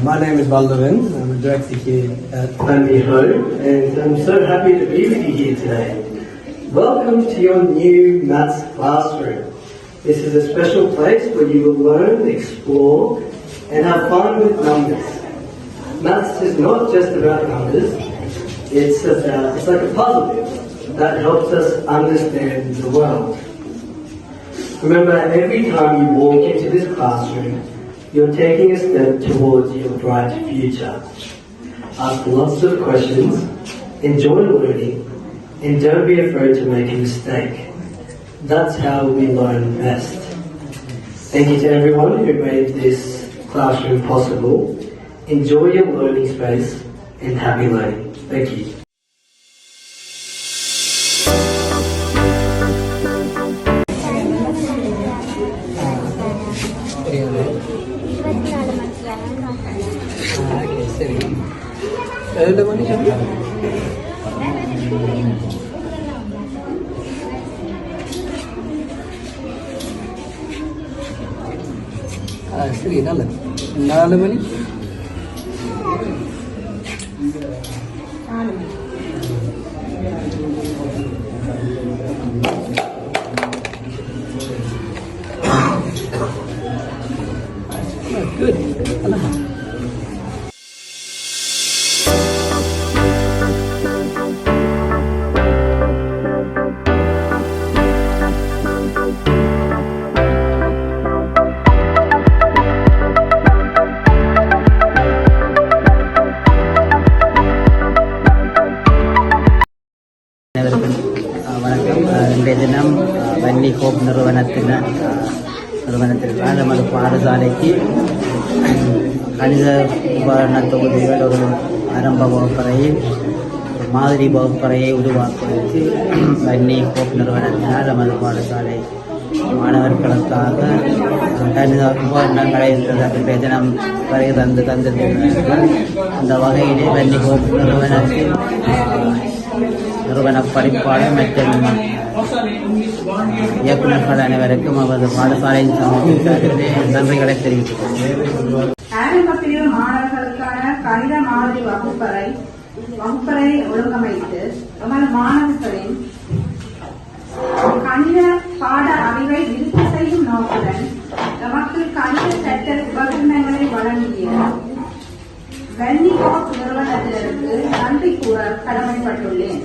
My name is Baldovan. I'm a director here at Family Home, and I'm so happy to be with you here today. Welcome to your new maths classroom. This is a special place where you will learn, explore, and have fun with numbers. Maths is not just about numbers. It's like a puzzle that helps us understand the world. Remember, every time you walk into this classroom, you're taking a step towards your bright future. Ask lots of questions, enjoy learning, and don't be afraid to make a mistake. That's how we learn best. Thank you to everyone who made this classroom possible. Enjoy your learning space and happy learning. Thank you. சரி நல்ல 4 மணி good. இன்றைய தினம் Vanni hope நிறுவனத்திற்கான நமது பாடசாலைக்கு கணித உபகரண தொகுதிகள் ஒரு ஆரம்ப வகுப்பறையை மாதிரி வகுப்பறையை உருவாக்குவதற்கு வன்னி ஹோப் நிறுவனத்தினால் நமது பாடசாலை மாணவர்களுக்காக கணித உபகரணங்களை இன்றைய தினம் வரை தந்திருக்கிறார்கள். அந்த வகையிலே வன்னி ஹோப் நிறுவனத்தில் நிறுவன படிப்பாளர் மற்றும் இயக்குநர்கள் அனைவருக்கும் அவரது பாடசாலையின் சமூகத்திலே நன்றிகளை தெரிவித்துள்ளேன். ஆரம்ப பிரிவு மாணவர்களுக்கான கணித மாதிரி வகுப்பறை ஒழுங்கமைத்து நமது மாணவர்களின் கணித பாட அறிவை விருத்தி செய்யும் நோக்குடன் நமக்கு கணித சட்ட உபகரணங்களை வழங்கிய வன்னி ஹோப் நிறுவனத்தினருக்கு நன்றி கூற கடமைப்பட்டுள்ளேன்.